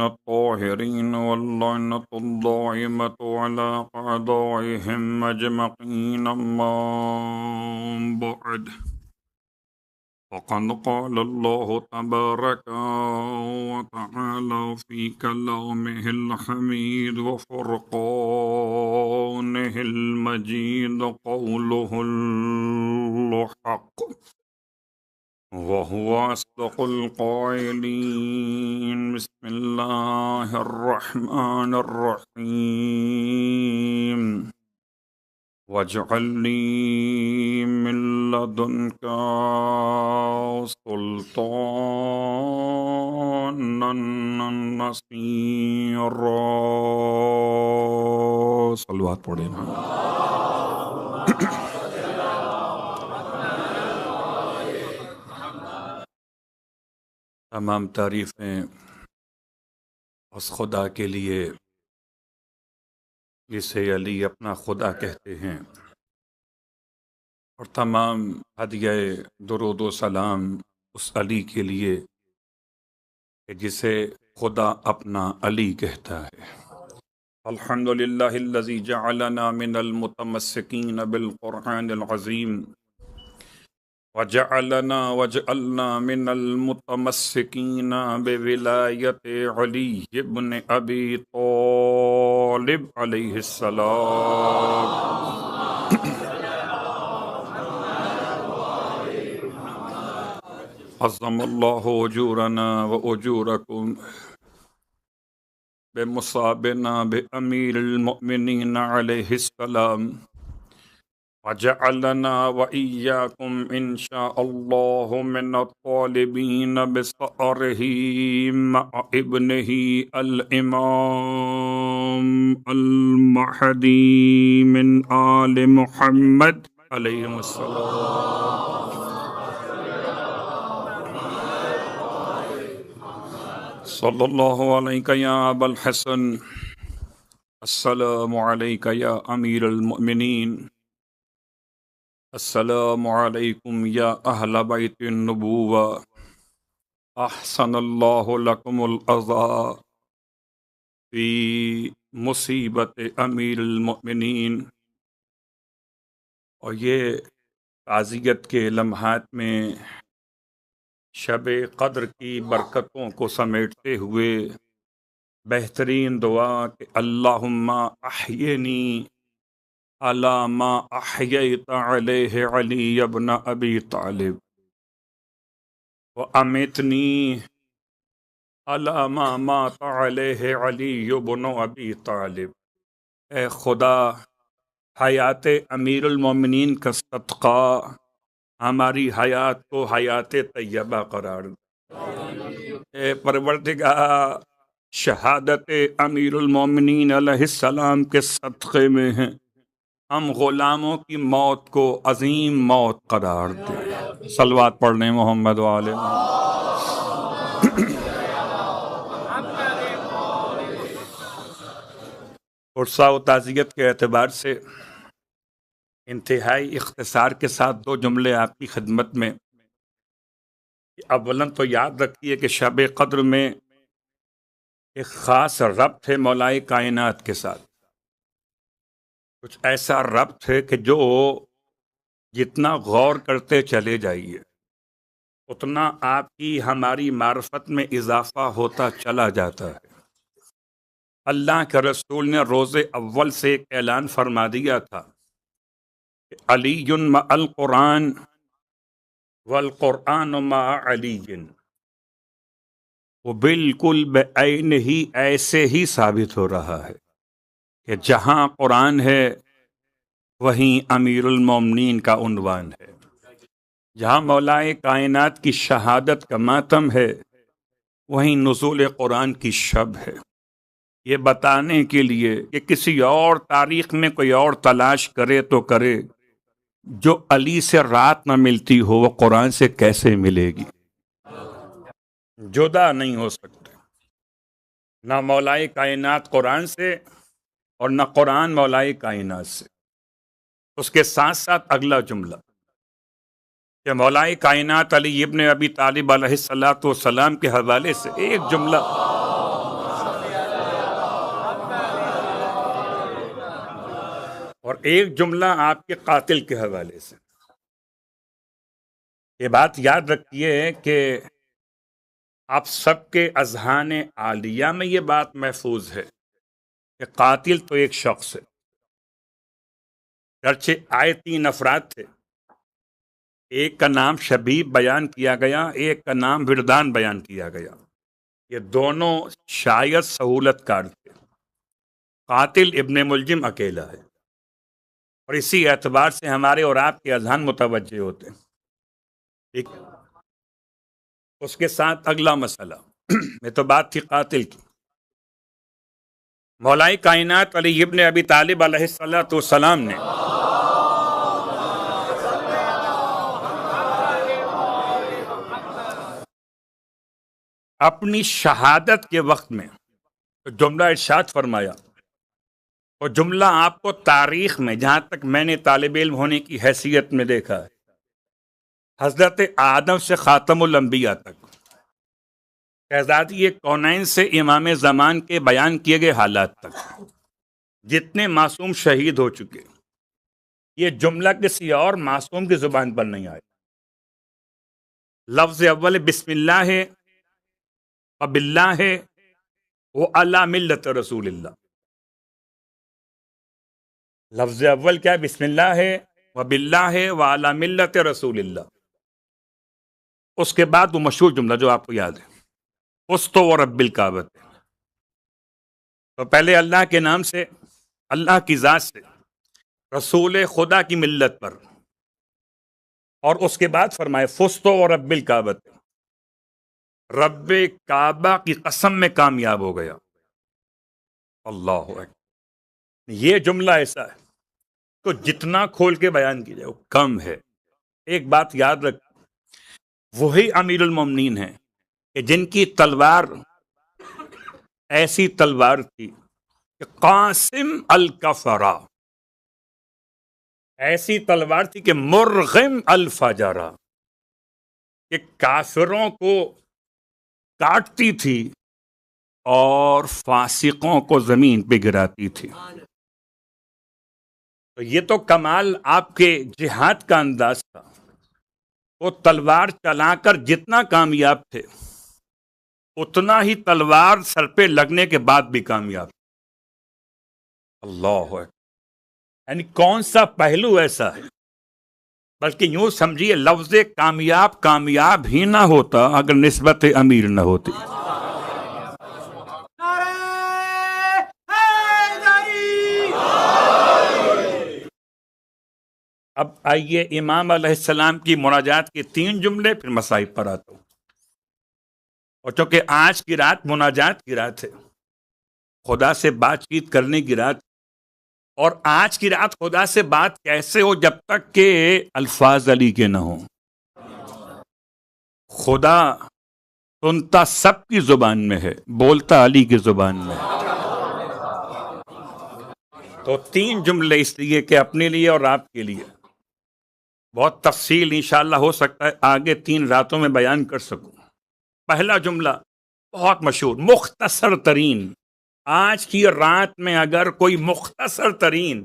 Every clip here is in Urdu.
الطاهرين واللعنة الدائمة على أعدائهم أجمعين. أما بعد، فقد قال الله تبارك وتعالى في كلامه الحميد وفرقانه المجيد قوله الحق وهو أصدق القائلين. بسم الله الرحمن الرحيم. واجعل لي من لدنك سلطانا نصيرا. صلوات پڑھیں نا. تمام تعریفیں اس خدا کے لیے جسے علی اپنا خدا کہتے ہیں، اور تمام ہدیہ درود و سلام اس علی کے لیے کہ جسے خدا اپنا علی کہتا ہے. الحمدللہ الذی جعلنا من المتمسکین بالقرآن العظیم وجعلنا من المتمسکین بولایت علی ابن ابی طالب علیہ السلام. عظم اللہ اجورنا و اجورکم بمصابنا بامیر المؤمنین علیہ السلام، وجعلنا وإياكم إن شاء الله من الطالبين بثأره مع ابنه الإمام المهدي من آل محمد عليهم السلام. صلى الله عليك يا أبا الحسن، السلام عليك يا أمير المؤمنين، السلام علیکم یا اہل بیت النبوہ، احسن اللہ لکم العزاء فی مصیبت امیر المؤمنین. اور یہ تعزیت کے لمحات میں شب قدر کی برکتوں کو سمیٹتے ہوئے بہترین دعا کہ اللہم احیینی علی ما احییت علیہ علی ابن ابی طالب وامتنی علی ما مات علیہ علی ابن ابی طالب. اے خدا، حیات امیر المومنین کا صدقہ ہماری حیات کو حیات طیبہ قرار دے. اے پروردگار، شہادت امیر المومنین علیہ السلام کے صدقے میں ہیں، ہم غلاموں کی موت کو عظیم موت قرار دے. صلوات پڑھنے محمد والے. عرصہ و تعزیت کے اعتبار سے انتہائی اختصار کے ساتھ دو جملے آپ کی خدمت میں. اولاً تو یاد رکھیے کہ شب قدر میں ایک خاص ربط ہے مولائے کائنات کے ساتھ. کچھ ایسا ربط ہے کہ جو جتنا غور کرتے چلے جائیے اتنا آپ کی ہماری معرفت میں اضافہ ہوتا چلا جاتا ہے. اللہ کے رسول نے روز اول سے ایک اعلان فرما دیا تھا کہ علی مع القرآن والقرآن مع علی. وہ بالکل بعین ہی ایسے ہی ثابت ہو رہا ہے کہ جہاں قرآن ہے وہیں امیر المومنین کا عنوان ہے، جہاں مولائے کائنات کی شہادت کا ماتم ہے وہیں نزول قرآن کی شب ہے. یہ بتانے کے لیے کہ کسی اور تاریخ میں کوئی اور تلاش کرے تو کرے، جو علی سے رات نہ ملتی ہو وہ قرآن سے کیسے ملے گی؟ جدا نہیں ہو سکتے. نہ مولائے کائنات قرآن سے اور نہ قرآن مولائے کائنات سے. اس کے ساتھ ساتھ اگلا جملہ کہ مولائے کائنات علی ابن ابی طالب علیہ السلام کے حوالے سے ایک جملہ ایک جملہ آپ کے قاتل کے حوالے سے، یہ بات یاد رکھیے کہ آپ سب کے اذہان عالیہ میں یہ بات محفوظ ہے کہ قاتل تو ایک شخص ہے، گرچہ آئے 3 افراد تھے، ایک کا نام شبیب بیان کیا گیا، ایک کا نام وردان بیان کیا گیا، یہ دونوں شاید سہولت کار تھے، قاتل ابن ملجم اکیلا ہے، اور اسی اعتبار سے ہمارے اور آپ کے اذہان متوجہ ہوتے ہیں، ٹھیک ہے؟ اس کے ساتھ اگلا مسئلہ میں تو بات تھی قاتل کی، مولائے کائنات علی ابن ابی طالب علیہ السلام نے اپنی شہادت کے وقت میں جملہ ارشاد فرمایا، اور جملہ آپ کو تاریخ میں جہاں تک میں نے طالب علم ہونے کی حیثیت میں دیکھا ہے، حضرت آدم سے خاتم الانبیاء تک، شہزادی کونین سے امام زمان کے بیان کیے گئے حالات تک، جتنے معصوم شہید ہو چکے، یہ جملہ کسی اور معصوم کی زبان پر نہیں آیا۔ لفظ اول بسم اللہ ہے، وباللہ ہے، وعلی ملت رسول اللہ۔ لفظ اول کیا ہے؟ بسم اللہ ہے، وباللہ ہے، وعلی ملت رسول اللہ۔ اس کے بعد وہ مشہور جملہ جو آپ کو یاد ہے، فزت ورب الکعبۃ، تو پہلے اللہ کے نام سے، اللہ کی ذات سے، رسول خدا کی ملت پر، اور اس کے بعد فرمائے فزت ورب الکعبۃ، رب کعبہ کی قسم میں کامیاب ہو گیا۔ اللہ اکبر، یہ جملہ ایسا ہے تو جتنا کھول کے بیان کی جائے وہ کم ہے۔ ایک بات یاد رکھ، وہی امیر المومنین ہیں کہ جن کی تلوار ایسی تلوار تھی کہ قاسم الکفرا، ایسی تلوار تھی کہ مرغم الفجرا، کہ کافروں کو کاٹتی تھی اور فاسقوں کو زمین پہ گراتی تھی۔ تو یہ تو کمال آپ کے جہاد کا انداز تھا، وہ تلوار چلا کر جتنا کامیاب تھے اتنا ہی تلوار سر پہ لگنے کے بعد بھی کامیاب۔ اللہ ہے، یعنی کون سا پہلو ایسا ہے؟ بلکہ یوں سمجھیے لفظ کامیاب کامیاب ہی نہ ہوتا اگر نسبت امیر نہ ہوتی۔ اب آئیے امام علیہ السلام کی مناجات کے 3 جملے، پھر مصائب پر آتا ہوں۔ اور چونکہ آج کی رات مناجات کی رات ہے، خدا سے بات چیت کرنے کی رات، اور آج کی رات خدا سے بات کیسے ہو جب تک کہ الفاظ علی کے نہ ہوں۔ خدا سنتا سب کی زبان میں ہے، بولتا علی کی زبان میں ہے۔ تو 3 جملے اس لیے کہ اپنے لیے اور آپ کے لیے بہت تفصیل انشاءاللہ ہو سکتا ہے آگے 3 راتوں میں بیان کر سکوں۔ پہلا جملہ بہت مشہور، مختصر ترین، آج کی رات میں اگر کوئی مختصر ترین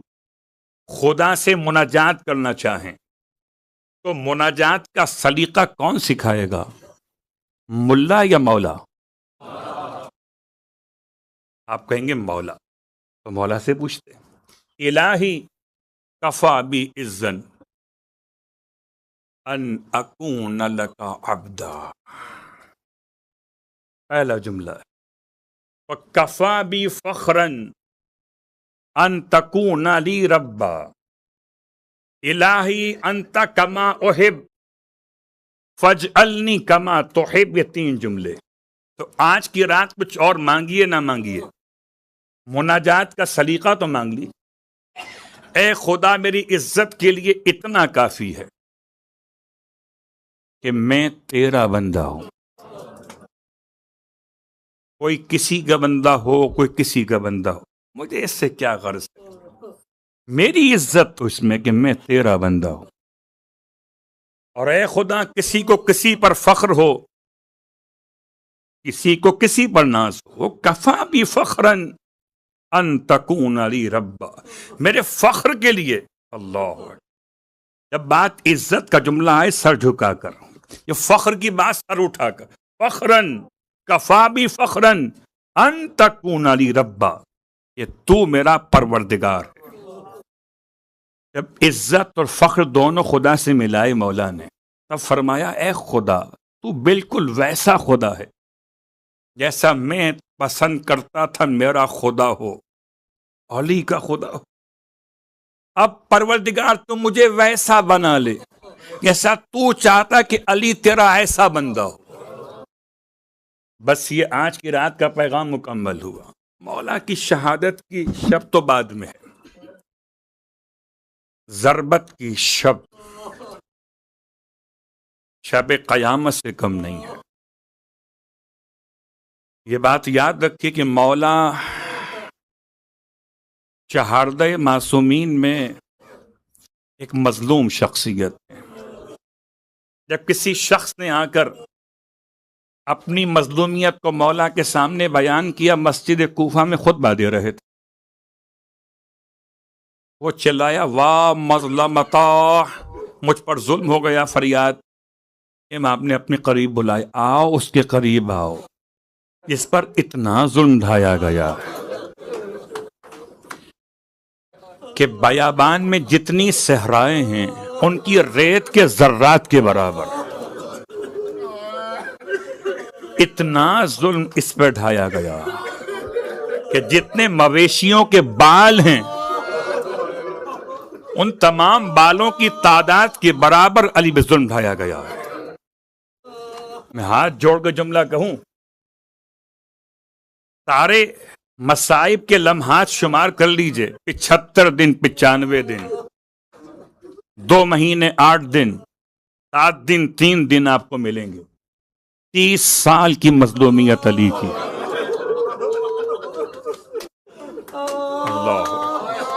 خدا سے مناجات کرنا چاہیں تو مناجات کا سلیقہ کون سکھائے گا؟ ملا یا مولا؟ آپ کہیں گے مولا، تو مولا سے پوچھتے ہیں، الہی کفا بی اذن ان اکون لک عبدا، پہلا جملہ ہے، وَكَفَى بِي فَخْرًا أَن تَكُونَ لِي رَبًّا، الہی انت کما احب فاجعلنی کما تحب۔ یہ 3 جملے۔ تو آج کی رات کچھ اور مانگیے نہ مانگیے، مناجات کا سلیقہ تو مانگ لی، اے خدا میری عزت کے لیے اتنا کافی ہے کہ میں تیرا بندہ ہوں، کوئی کسی کا بندہ ہو، کوئی کسی کا بندہ ہو، مجھے اس سے کیا غرض ہے، میری عزت تو اس میں کہ میں تیرا بندہ ہوں۔ اور اے خدا کسی کو کسی پر فخر ہو، کسی کو کسی پر ناز ہو، وہ کفا بھی فخرن، ان تکون لی ربا، میرے فخر کے لیے. اللہ، جب بات عزت کا جملہ آئے سر جھکا کر، یہ فخر کی بات سر اٹھا کر، فخرن کفا بھی فخرن ان تکون لی ربا، یہ تو میرا پروردگار ہے. جب عزت اور فخر دونوں خدا سے ملائے مولا نے، تب فرمایا اے خدا تو بالکل ویسا خدا ہے جیسا میں پسند کرتا تھا میرا خدا ہو، علی کا خدا ہو. اب پروردگار تو مجھے ویسا بنا لے جیسا تو چاہتا کہ علی تیرا ایسا بندہ ہو. بس یہ آج کی رات کا پیغام مکمل ہوا. مولا کی شہادت کی شب تو بعد میں ہے، ضربت کی شب شب قیامت سے کم نہیں ہے. یہ بات یاد رکھیے کہ مولا چہاردہ معصومین میں ایک مظلوم شخصیت ہے. جب کسی شخص نے آ کر اپنی مظلومیت کو مولا کے سامنے بیان کیا، مسجد کوفہ میں خطبہ دے رہے تھے، وہ چلایا واہ مظلمتا، مجھ پر ظلم ہو گیا. فریاد امام نے اپنے قریب بلائے، آؤ اس کے قریب آؤ، جس پر اتنا ظلم ڈھایا گیا کہ بیابان میں جتنی صحرائیں ہیں ان کی ریت کے ذرات کے برابر. اتنا ظلم اس پر ڈھایا گیا کہ جتنے مویشیوں کے بال ہیں ان تمام بالوں کی تعداد کے برابر علی پہ ظلم ڈھایا گیا ہے. میں ہاتھ جوڑ کے جملہ کہوں، سارے مصائب کے لمحات شمار کر لیجئے، 75 دن، 95 دن، 2 مہینے 8 دن، 7 دن، 3 دن آپ کو ملیں گے. 30 سال کی مظلومیت علی کی. اللہ،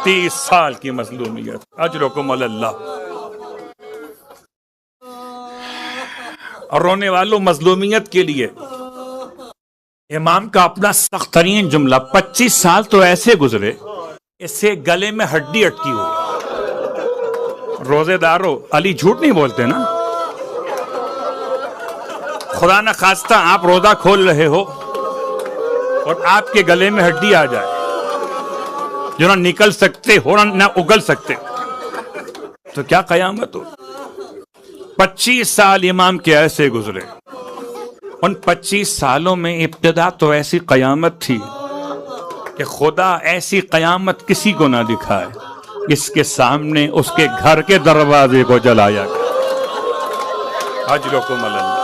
30 سال کی مظلومیت. اجرکم اللہ. اور رونے والوں، مظلومیت کے لیے امام کا اپنا سخت ترین جملہ، 25 سال تو ایسے گزرے اس سے گلے میں ہڈی اٹکی ہوئی. روزے دارو، علی جھوٹ نہیں بولتے نا. خدا نہ خواستہ آپ روزہ کھول رہے ہو اور آپ کے گلے میں ہڈی آ جائے جو نہ نکل سکتے ہو نہ اگل سکتے، تو کیا قیامت ہو. 25 سال امام کے ایسے گزرے. ان 25 سالوں میں ابتدا تو ایسی قیامت تھی کہ خدا ایسی قیامت کسی کو نہ دکھائے جس کے سامنے اس کے گھر کے دروازے کو جلایا گیا. اجرکم اللہ.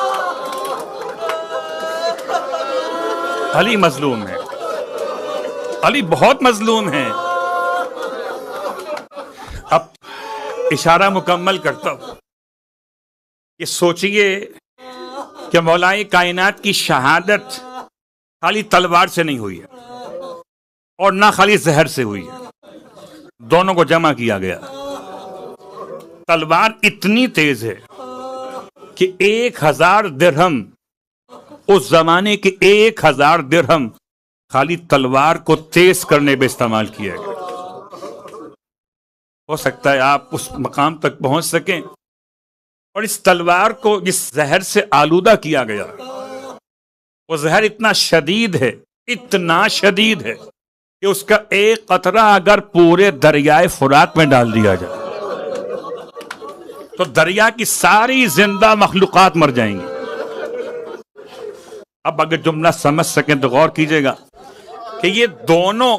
علی مظلوم ہے، علی بہت مظلوم ہے. اب اشارہ مکمل کرتا ہوں. یہ سوچئے کہ مولائے کائنات کی شہادت خالی تلوار سے نہیں ہوئی ہے اور نہ خالی زہر سے ہوئی ہے، دونوں کو جمع کیا گیا. تلوار اتنی تیز ہے کہ 1000 درہم، اس زمانے کے 1000 درہم خالی تلوار کو تیز کرنے پہ استعمال کیا گیا. ہو سکتا ہے آپ اس مقام تک پہنچ سکیں. اور اس تلوار کو جس زہر سے آلودہ کیا گیا، وہ زہر اتنا شدید ہے، اتنا شدید ہے کہ اس کا ایک قطرہ اگر پورے دریائے فرات میں ڈال دیا جائے تو دریا کی ساری زندہ مخلوقات مر جائیں گی. اب اگر جملہ سمجھ سکیں تو غور کیجئے گا کہ یہ دونوں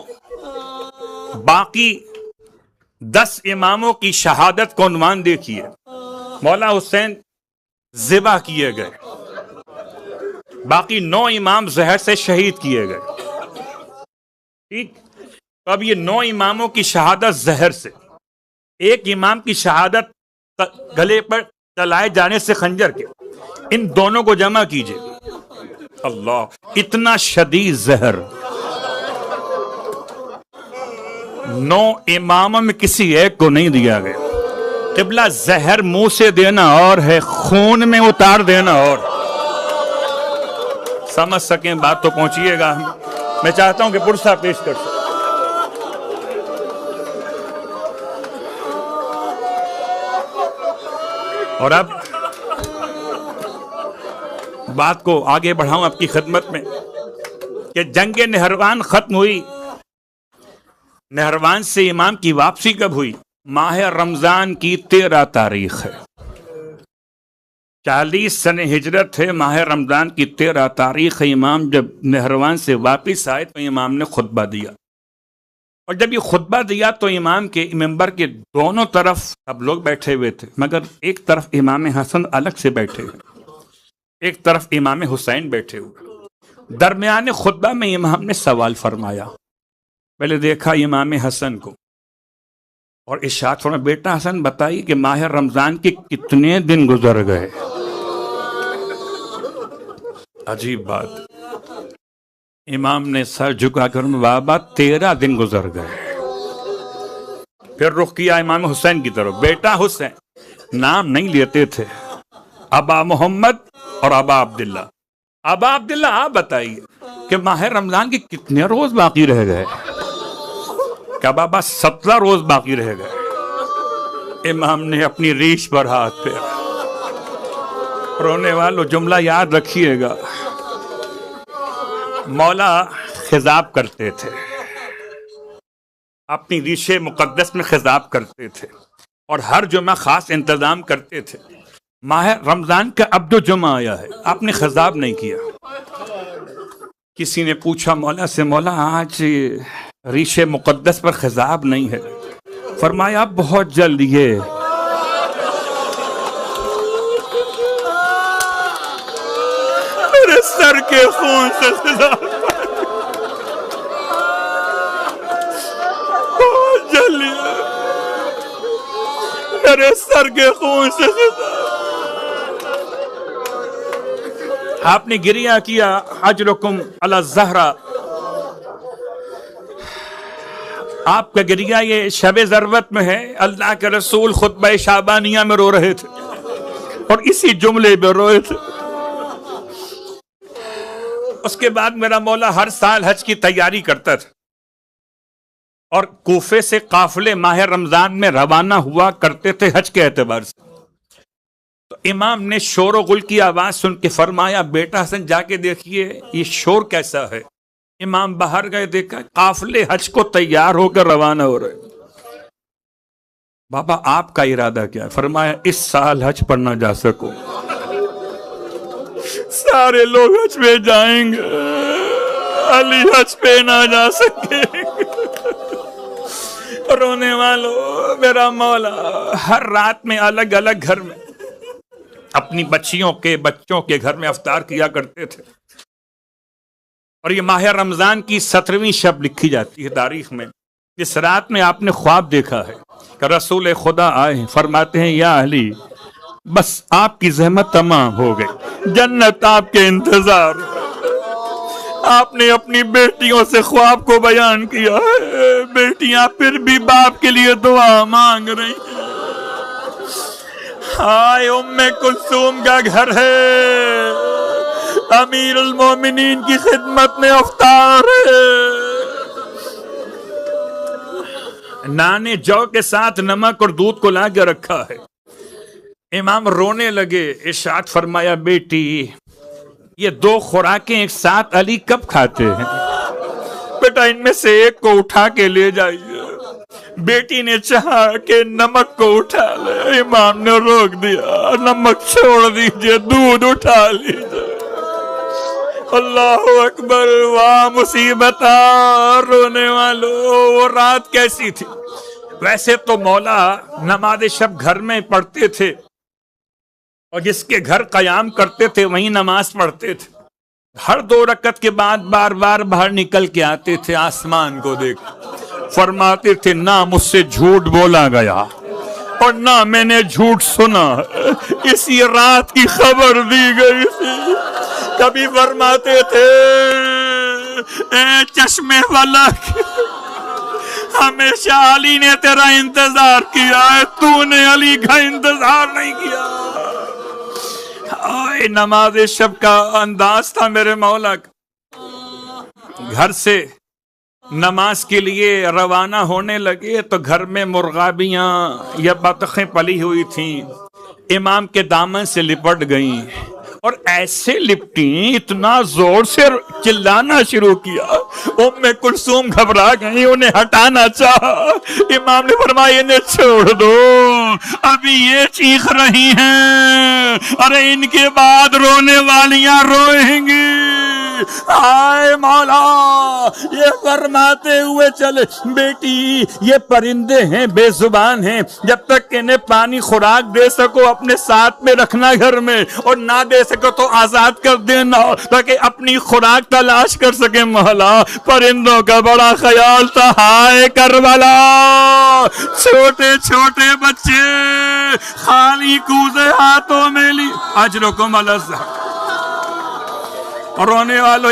باقی 10 اماموں کی شہادت کو عنوان دیکھیے. مولا حسین ذبح کیے گئے، باقی 9 امام زہر سے شہید کیے گئے. ٹھیک، تو اب یہ 9 اماموں کی شہادت زہر سے، ایک امام کی شہادت گلے پر چلائے جانے سے خنجر کے، ان دونوں کو جمع کیجئے. اللہ، اتنا شدید زہر 9 اماموں میں کسی ایک کو نہیں دیا گیا. قبلہ، زہر منہ سے دینا اور ہے، خون میں اتار دینا اور. سمجھ سکیں بات تو پہنچیے گا. میں چاہتا ہوں کہ پرسہ پیش کر سکیں. اور اب بات کو آگے بڑھاؤں آپ کی خدمت میں کہ جنگ نہروان ختم ہوئی. نہروان سے امام کی واپسی کب ہوئی؟ ماہ رمضان کی 13 تاریخ ہے. 40 سن ہجرت ہے. ماہ رمضان کی 13 تاریخ ہے. امام جب نہروان سے واپس آئے تو امام نے خطبہ دیا. اور جب یہ خطبہ دیا تو امام کے ممبر کے دونوں طرف سب لوگ بیٹھے ہوئے تھے، مگر ایک طرف امام حسن الگ سے بیٹھے ہوئے، ایک طرف امام حسین بیٹھے ہوئے. درمیان خطبہ میں امام نے سوال فرمایا. پہلے دیکھا امام حسن کو اور ارشاد فرمایا، بیٹا حسن بتائیے کہ ماہ رمضان کے کتنے دن گزر گئے؟ عجیب بات. امام نے سر جھکا کر بابا 13 دن گزر گئے. پھر رخ کیا امام حسین کی طرف. بیٹا حسین نام نہیں لیتے تھے، ابا محمد اور ابا عبداللہ. ابا عبداللہ آپ بتائیے کہ ماہ رمضان کے کتنے روز باقی رہ گئے؟ کہ بابا 17 روز باقی رہ گئے. امام نے اپنی ریش پر ہاتھ پھیرا. رونے والوں جملہ یاد رکھیے گا، مولا خطاب کرتے تھے، اپنی ریش مقدس میں خطاب کرتے تھے اور ہر جمعہ خاص انتظام کرتے تھے. ماہ رمضان کا اب جو جمعہ آیا ہے آپ نے خطاب نہیں کیا. کسی نے پوچھا مولا سے، مولا آج ریش مقدس پر خطاب نہیں ہے. فرمایا بہت جلد یہ میرے سر کے خون سے خطاب، بہت جلد میرے سر کے خون سے خطاب. آپ نے گریہ کیا، اجرکم علی الزہرا. آپ کا گریہ یہ شب ضرورت میں ہے. اللہ کے رسول خطبہ شعبانیہ میں رو رہے تھے اور اسی جملے پہ روئے تھے. اس کے بعد میرا مولا ہر سال حج کی تیاری کرتا تھا اور کوفے سے قافلے ماہ رمضان میں روانہ ہوا کرتے تھے حج کے اعتبار سے. تو امام نے شور و غل کی آواز سن کے فرمایا، بیٹا حسن جا کے دیکھیے یہ شور کیسا ہے. امام باہر گئے، دیکھا قافلے حج کو تیار ہو کر روانہ ہو رہے. بابا آپ کا ارادہ کیا ہے؟ فرمایا اس سال حج پر نہ جا سکو، سارے لوگ حج پہ جائیں گے، علی حج پہ نہ جا سکے. رونے والوں میرا مولا ہر رات میں الگ الگ گھر میں اپنی بچیوں کے بچوں کے گھر میں افطار کیا کرتے تھے. اور یہ ماہ رمضان کی 17ویں شب لکھی جاتی ہے تاریخ میں. اس رات میں آپ نے خواب دیکھا ہے کہ رسول خدا آئے، فرماتے ہیں یا اہلی بس آپ کی زحمت تمام ہو گئی، جنت آپ کے انتظار. آپ نے اپنی بیٹیوں سے خواب کو بیان کیا ہے، بیٹیاں پھر بھی باپ کے لیے دعا مانگ رہی ہیں. ہائے ام کلثوم کا گھر ہے، امیر المومنین کی خدمت میں افطار ہے. نانے جو کے ساتھ نمک اور دودھ کو لا کے رکھا ہے. امام رونے لگے. ارشاد فرمایا بیٹی یہ 2 خوراکیں ایک ساتھ علی کب کھاتے ہیں؟ بیٹا ان میں سے ایک کو اٹھا کے لے جائیے. بیٹی نے چاہا کہ نمک کو اٹھا لے، امام نے روک دیا، نمک چھوڑ دیجئے، دودھ اٹھا لیجئے. اللہ اکبر. واہ مصیبت. رونے والوں وہ رات کیسی تھی. ویسے تو مولا نماز شب گھر میں پڑھتے تھے اور جس کے گھر قیام کرتے تھے وہیں نماز پڑھتے تھے. ہر 2 رکعت کے بعد بار بار باہر نکل کے آتے تھے، آسمان کو دیکھ فرماتے تھے نہ مجھ سے جھوٹ بولا گیا اور نہ میں نے جھوٹ سنا، اسی رات کی خبر دی گئی تھی. کبھی فرماتے تھے اے چشمے والا ہمیشہ علی نے تیرا انتظار کیا ہے، تو نے علی کا انتظار نہیں کیا. آئے نماز شب کا انداز تھا میرے مولا کا. گھر سے نماز کے لیے روانہ ہونے لگے تو گھر میں مرغابیاں یا بطخیں پلی ہوئی تھیں. امام کے دامن سے لپٹ گئیں اور ایسے لپٹیں، اتنا زور سے چلانا شروع کیا، ام کلثوم گھبرا گئی، انہیں ہٹانا چاہا۔ امام نے فرمایا انہیں چھوڑ دو، ابھی یہ چیخ رہی ہیں، ارے ان کے بعد رونے والیاں روئیں گی۔ آئے مولا، یہ فرماتے ہوئے چلے، بیٹی یہ پرندے ہیں، بے زبان ہیں، جب تک انہیں پانی خوراک دے سکو اپنے ساتھ میں رکھنا گھر میں، اور نہ دے سکو تو آزاد کر دینا تاکہ اپنی خوراک تلاش کر سکے۔ مولا پرندوں کا بڑا خیال تھا۔ ہائے کربلا، چھوٹے چھوٹے بچے خالی کوزے ہاتھوں میں لی، اجرکم الازہر، رونے والو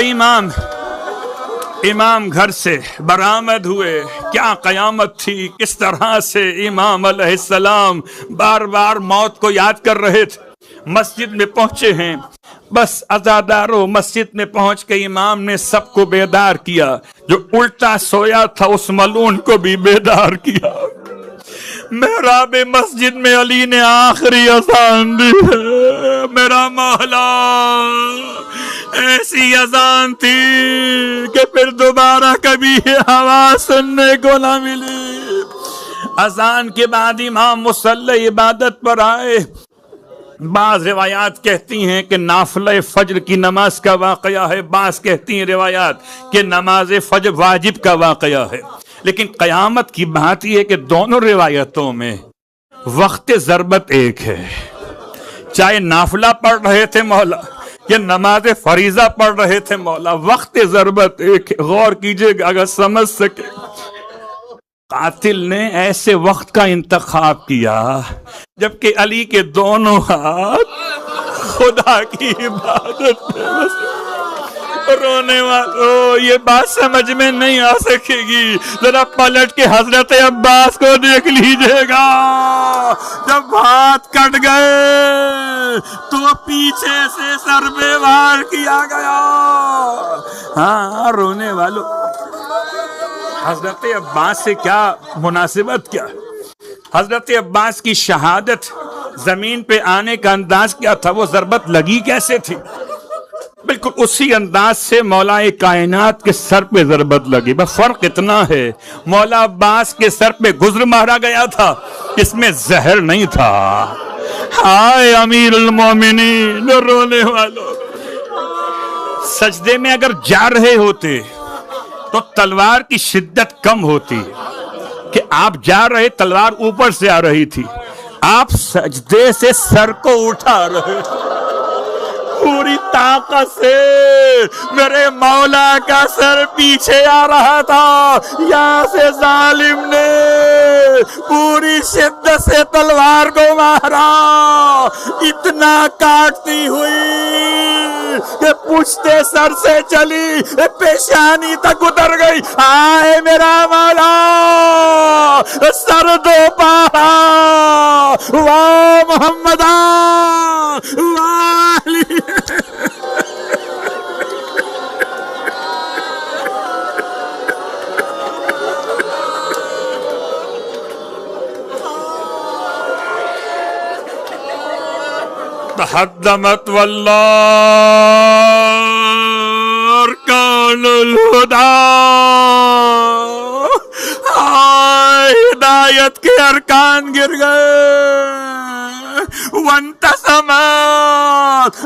امام گھر سے برآمد ہوئے۔ کیا قیامت تھی، کس طرح سے امام علیہ السلام بار بار موت کو یاد کر رہے تھے۔ مسجد میں پہنچے ہیں، بس عزادارو مسجد میں پہنچ کے امام نے سب کو بیدار کیا، جو الٹا سویا تھا اس ملعون کو بھی بیدار کیا۔ محراب مسجد میں علی نے آخری اذان دی ہے۔ میرا مولا، ایسی اذان تھی کہ پھر دوبارہ کبھی یہ آواز سننے کو نہ ملی۔ اذان کے بعد امام مصلی عبادت پر آئے۔ بعض روایات کہتی ہیں کہ نافلہ فجر کی نماز کا واقعہ ہے، بعض کہتی ہیں روایات کہ نماز فجر واجب کا واقعہ ہے، لیکن قیامت کی بات یہ ہے کہ دونوں روایتوں میں وقت ضربت ایک ہے۔ چاہے نافلہ پڑھ رہے تھے مولا یا نماز فریضہ پڑھ رہے تھے مولا، وقت ضربت ایک ہے۔ غور کیجئے گا اگر سمجھ سکے۔ قاتل نے ایسے وقت کا انتخاب کیا جبکہ علی کے دونوں ہاتھ خدا کی عبادت میں۔ رونے والوں، یہ بات سمجھ میں نہیں آ سکے گی، ذرا پلٹ کے حضرت عباس کو دیکھ لیجئے گا۔ جب ہاتھ کٹ گئے تو پیچھے سے سر پہ وار کیا گیا۔ ہاں رونے والوں، حضرت عباس سے کیا مناسبت، کیا حضرت عباس کی شہادت، زمین پہ آنے کا انداز کیا تھا، وہ ضربت لگی کیسے تھی؟ بالکل اسی انداز سے مولا کائنات کے سر پہ ضربت لگی، بس فرق اتنا ہے مولا عباس کے سر پہ گزر مارا گیا تھا، اس میں زہر نہیں تھا۔ ہائے امیر المومنین، رونے والوں، سجدے میں اگر جا رہے ہوتے تو تلوار کی شدت کم ہوتی، کہ آپ جا رہے تلوار اوپر سے آ رہی تھی، آپ سجدے سے سر کو اٹھا رہے پوری طاقت سے، میرے مولا کا سر پیچھے آ رہا تھا، یہاں سے ظالم نے پوری شدت سے تلوار کو مارا، اتنا کاٹتی ہوئی کہ پشتے سر سے چلی پیشانی تک اتر گئی۔ آئے میرا مولا، سر دو پارا، واہ محمدہ، واہ علی۔ تحدمت واللہ ارکان الہدی، ہدایت کے ارکان گر گئے۔ وانتسمت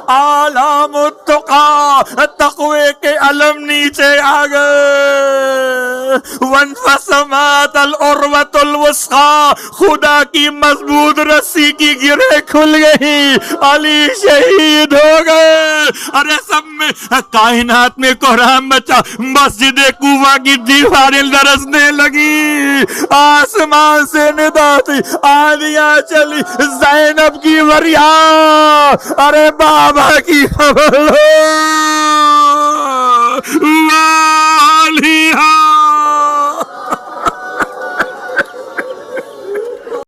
عالم التقی، تقوی کے علم نیچے آ گئے۔ وانفسمت العروۃ الوثقی، خدا کی مضبوط رسی کی گرہیں کھل گئی، علی شہید ہو گئے۔ ارے سب میں کائنات میں کوہرام مچا، مسجد کوفہ کی دیواریں لرزنے لگی، آسمان سے ندا تھی، آندیاں چلی، زینب کی فریاد، ارے بابا کی خبر،